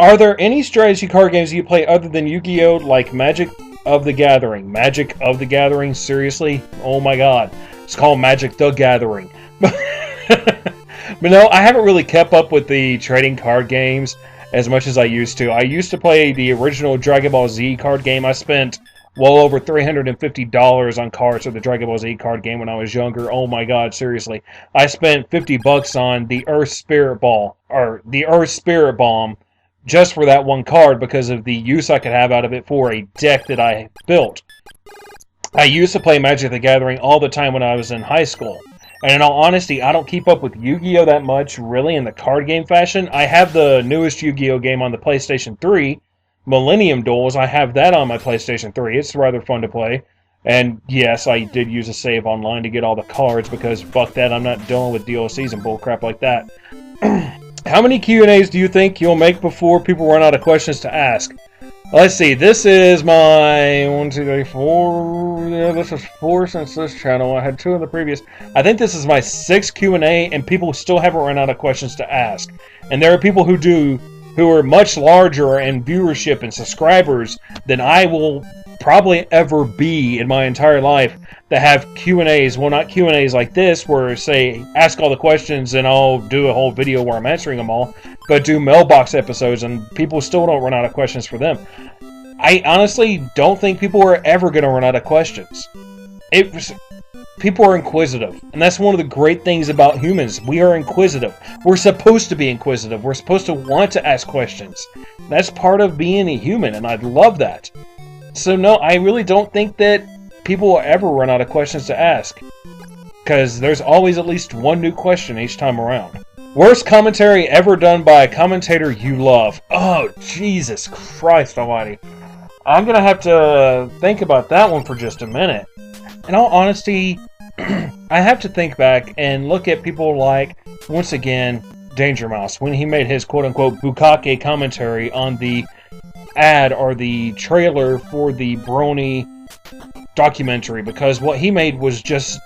Are there any strategy card games you play other than Yu-Gi-Oh, like Magic of the Gathering? Magic of the Gathering? Seriously? Oh my god. It's called Magic the Gathering. But no, I haven't really kept up with the trading card games as much as I used to. I used to play the original Dragon Ball Z card game. I spent well over $350 on cards for the Dragon Ball Z card game when I was younger. Oh my god, seriously. I spent $50 on the Earth Spirit Ball, or the Earth Spirit Bomb, just for that one card because of the use I could have out of it for a deck that I built. I used to play Magic the Gathering all the time when I was in high school. And in all honesty, I don't keep up with Yu-Gi-Oh that much, really, in the card game fashion. I have the newest Yu-Gi-Oh game on the PlayStation 3, Millennium Duels. I have that on my PlayStation 3. It's rather fun to play. And yes, I did use a save online to get all the cards because fuck that, I'm not dealing with DLCs and bullcrap like that. How many Q&As do you think you'll make before people run out of questions to ask? Let's see, this is my 1, 2, 3, 4. Yeah, this is 4 since this channel. I had 2 in the previous. I think this is my 6th Q&A, and people still haven't run out of questions to ask. And there are people who are much larger in viewership and subscribers than I will probably ever be in my entire life that have Q&As. Well, not Q&As like this, where, say, ask all the questions and I'll do a whole video where I'm answering them all, but do mailbox episodes, and people still don't run out of questions for them. I honestly don't think people are ever going to run out of questions. People are inquisitive, and that's one of the great things about humans. We are inquisitive. We're supposed to be inquisitive. We're supposed to want to ask questions. That's part of being a human, and I love that. So no, I really don't think that people will ever run out of questions to ask, because there's always at least one new question each time around. Worst commentary ever done by a commentator you love? Oh, Jesus Christ almighty. I'm going to have to think about that one for just a minute. In all honesty, I have to think back and look at people like, once again, Danger Mouse, when he made his quote-unquote Bukake commentary on the ad or the trailer for the Brony documentary, because what he made was just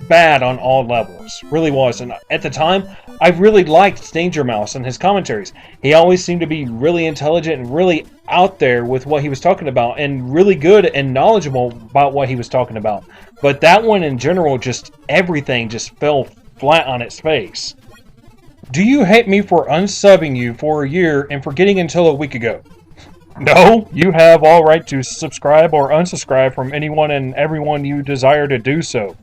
bad on all levels. Really was. And at the time, I really liked Danger Mouse and his commentaries. He always seemed to be really intelligent and really out there with what he was talking about, and really good and knowledgeable about what he was talking about. But that one in general, just everything just fell flat on its face. Do you hate me for unsubbing you for a year and forgetting until a week ago? No, you have all right to subscribe or unsubscribe from anyone and everyone you desire to do so.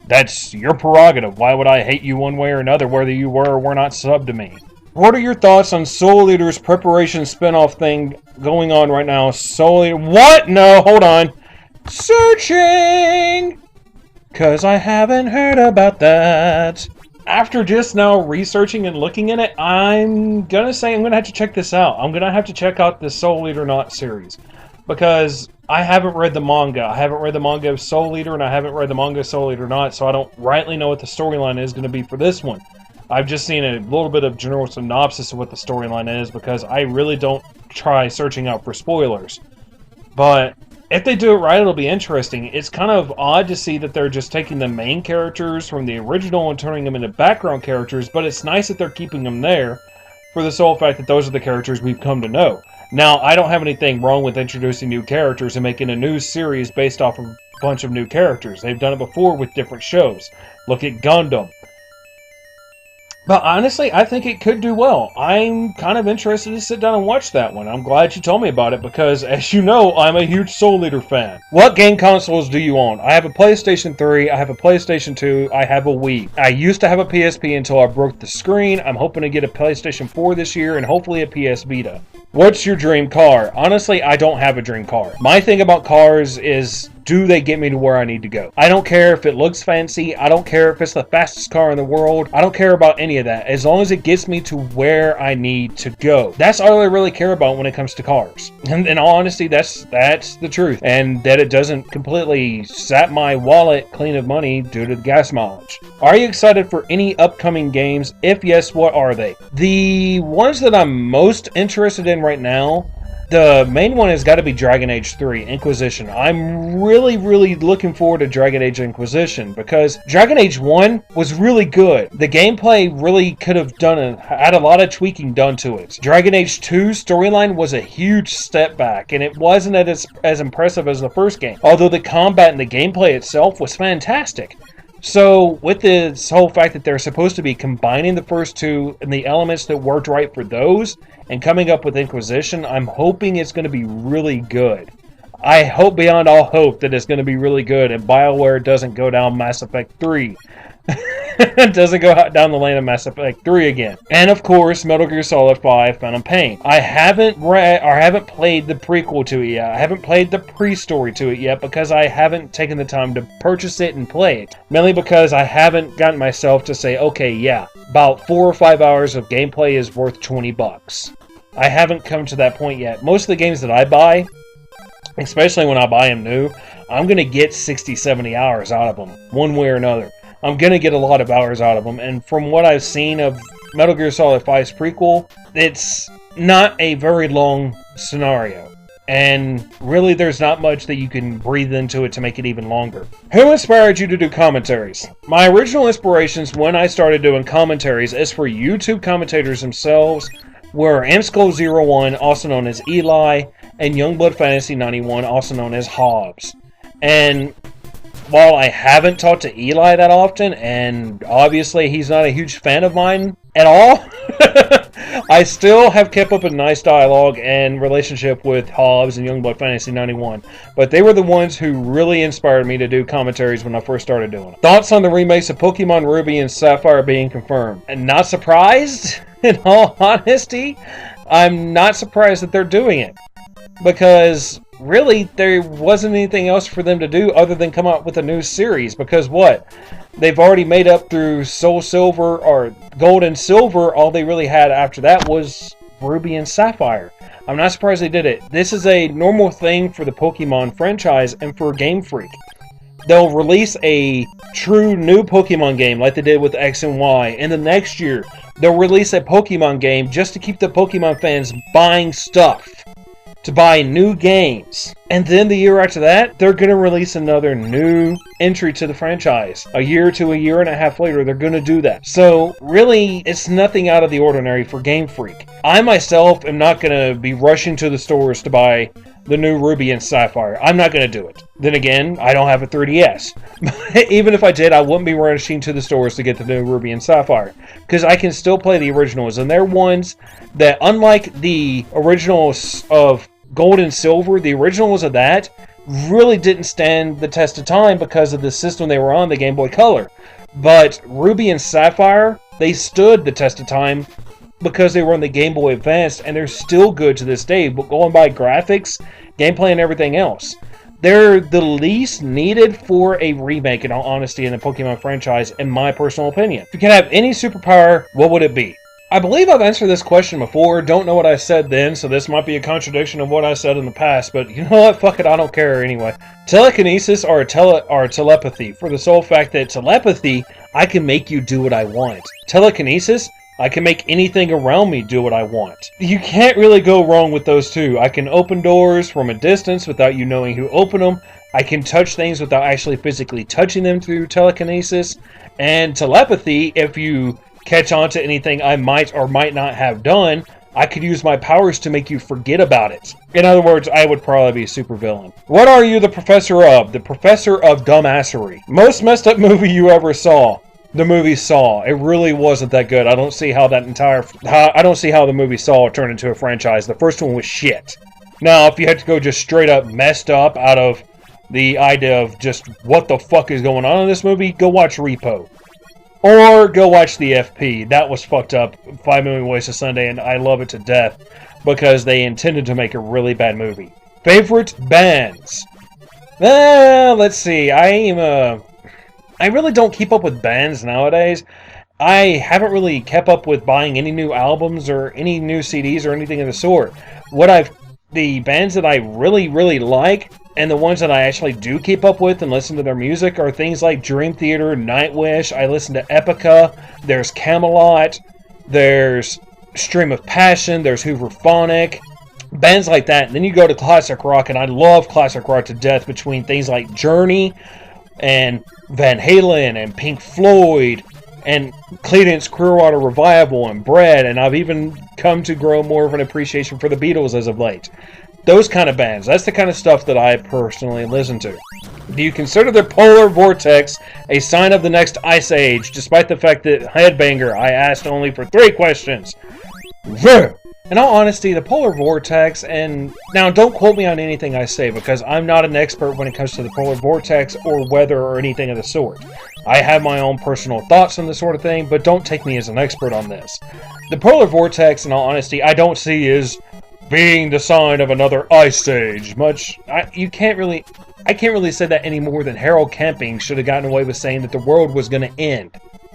That's your prerogative. Why would I hate you one way or another, whether you were or were not subbed to me? What are your thoughts on Soul Eater's preparation spinoff thing going on right now? Soul Eater... What? No, hold on. Searching! 'Cause I haven't heard about that. After just now researching and looking at it, I'm gonna say I'm gonna have to check this out. I'm gonna have to check out the Soul Eater Not series. Because I haven't read the manga. I haven't read the manga of Soul Eater, and I haven't read the manga of Soul Eater Not, so I don't rightly know what the storyline is going to be for this one. I've just seen a little bit of general synopsis of what the storyline is, because I really don't try searching out for spoilers. But if they do it right, it'll be interesting. It's kind of odd to see that they're just taking the main characters from the original and turning them into background characters, but it's nice that they're keeping them there for the sole fact that those are the characters we've come to know. Now, I don't have anything wrong with introducing new characters and making a new series based off of a bunch of new characters. They've done it before with different shows. Look at Gundam. But honestly, I think it could do well. I'm kind of interested to sit down and watch that one. I'm glad you told me about it because, as you know, I'm a huge Soul Eater fan. What game consoles do you own? I have a PlayStation 3, I have a PlayStation 2, I have a Wii. I used to have a PSP until I broke the screen. I'm hoping to get a PlayStation 4 this year and hopefully a PS Vita. What's your dream car? Honestly, I don't have a dream car. My thing about cars is, do they get me to where I need to go? I don't care if it looks fancy. I don't care if it's the fastest car in the world. I don't care about any of that. As long as it gets me to where I need to go. That's all I really care about when it comes to cars. And in all honesty, that's the truth. And that it doesn't completely sap my wallet clean of money due to the gas mileage. Are you excited for any upcoming games? If yes, what are they? The ones that I'm most interested in right now, the main one has got to be Dragon Age 3, Inquisition. I'm really, really looking forward to Dragon Age Inquisition because Dragon Age 1 was really good. The gameplay really could have had a lot of tweaking done to it. Dragon Age 2 storyline was a huge step back, and it wasn't as impressive as the first game, although the combat and the gameplay itself was fantastic. So, with this whole fact that they're supposed to be combining the first two and the elements that worked right for those, and coming up with Inquisition, I'm hoping it's going to be really good. I hope beyond all hope that it's going to be really good, and BioWare doesn't go down Mass Effect 3. Doesn't go down the lane of Mass Effect 3 again. And of course, Metal Gear Solid 5 Phantom Pain. I haven't played the prequel to it yet. I haven't played the pre-story to it yet because I haven't taken the time to purchase it and play it. Mainly because I haven't gotten myself to say, okay, yeah, about 4 or 5 hours of gameplay is worth $20. I haven't come to that point yet. Most of the games that I buy, especially when I buy them new, I'm going to get 60, 70 hours out of them, one way or another. I'm going to get a lot of hours out of them, and from what I've seen of Metal Gear Solid 5's prequel, it's not a very long scenario. And really, there's not much that you can breathe into it to make it even longer. Who inspired you to do commentaries? My original inspirations when I started doing commentaries is for YouTube commentators themselves, were MSkull01, also known as Eli, and Youngblood Fantasy 91, also known as Hobbs. And while I haven't talked to Eli that often, and obviously he's not a huge fan of mine at all, I still have kept up a nice dialogue and relationship with Hobbs and Youngblood Fantasy 91. But they were the ones who really inspired me to do commentaries when I first started doing it. Thoughts on the remakes of Pokemon Ruby and Sapphire being confirmed? And not surprised, in all honesty. I'm not surprised that they're doing it. Because really, there wasn't anything else for them to do other than come out with a new series. Because what? They've already made up through Soul Silver or Gold and Silver. All they really had after that was Ruby and Sapphire. I'm not surprised they did it. This is a normal thing for the Pokemon franchise and for Game Freak. They'll release a true new Pokemon game like they did with X and Y. And the next year, they'll release a Pokemon game just to keep the Pokemon fans buying stuff. To buy new games. And then the year after that, they're going to release another new entry to the franchise. A year to a year and a half later, they're going to do that. So, really, it's nothing out of the ordinary for Game Freak. I myself am not going to be rushing to the stores to buy the new Ruby and Sapphire. I'm not going to do it. Then again, I don't have a 3DS. Even if I did, I wouldn't be rushing to the stores to get the new Ruby and Sapphire. Because I can still play the originals. And they're ones that, unlike the originals of Gold and Silver, the originals of that really didn't stand the test of time because of the system they were on, the Game Boy Color. But Ruby and Sapphire, they stood the test of time because they were on the Game Boy Advance, and they're still good to this day. But going by graphics, gameplay, and everything else, they're the least needed for a remake, in all honesty, in the Pokemon franchise, in my personal opinion. If you could have any superpower, what would it be? I believe I've answered this question before. Don't know what I said then, so this might be a contradiction of what I said in the past, but you know what? Fuck it, I don't care anyway. Telekinesis or telepathy, for the sole fact that telepathy, I can make you do what I want. Telekinesis, I can make anything around me do what I want. You can't really go wrong with those two. I can open doors from a distance without you knowing who opened them. I can touch things without actually physically touching them through telekinesis. And telepathy, if you catch on to anything I might or might not have done, I could use my powers to make you forget about it. In other words, I would probably be a supervillain. What are you the professor of? The professor of dumbassery. Most messed up movie you ever saw? The movie Saw. It really wasn't that good. I don't see how the movie Saw turned into a franchise. The first one was shit. Now, if you had to go just straight up messed up out of the idea of just what the fuck is going on in this movie, go watch Repo. Or go watch the FP. That was fucked up. 5 Million Ways to Sunday, and I love it to death because they intended to make a really bad movie. Favorite bands? Let's see. I really don't keep up with bands nowadays. I haven't really kept up with buying any new albums or any new CDs or anything of the sort. The bands that I really, really like, and the ones that I actually do keep up with and listen to their music, are things like Dream Theater, Nightwish. I listen to Epica. There's Camelot. There's Stream of Passion. There's Hooverphonic. bands like that. And then you go to classic rock, and I love classic rock to death, between things like Journey and Van Halen and Pink Floyd and Creedence Clearwater Revival and Bread, and I've even come to grow more of an appreciation for the Beatles as of late. Those kind of bands, that's the kind of stuff that I personally listen to. Do you consider the polar vortex a sign of the next ice age, despite the fact that Headbanger, I asked only for 3 questions? In all honesty, the polar vortex, and now don't quote me on anything I say, because I'm not an expert when it comes to the polar vortex or weather or anything of the sort. I have my own personal thoughts on this sort of thing, but don't take me as an expert on this. The polar vortex, in all honesty, I don't see as being the sign of another ice age. I can't really say that any more than Harold Camping should have gotten away with saying that the world was going to end.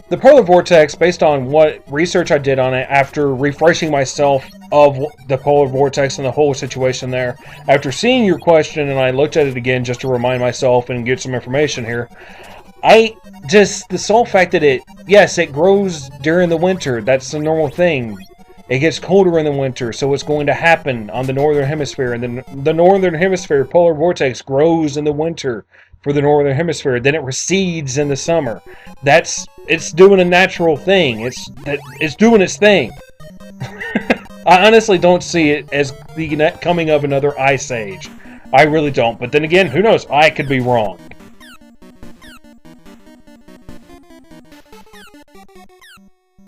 The polar vortex, based on what research I did on it after refreshing myself of the polar vortex and the whole situation there, after seeing your question and I looked at it again just to remind myself and get some information here, the sole fact that it grows during the winter, that's the normal thing. It gets colder in the winter, so it's going to happen on the northern hemisphere, and then the northern hemisphere polar vortex grows in the winter for the northern hemisphere, then it recedes in the summer. It's doing a natural thing. It's doing its thing. I honestly don't see it as the coming of another ice age. I really don't. But then again, who knows? I could be wrong.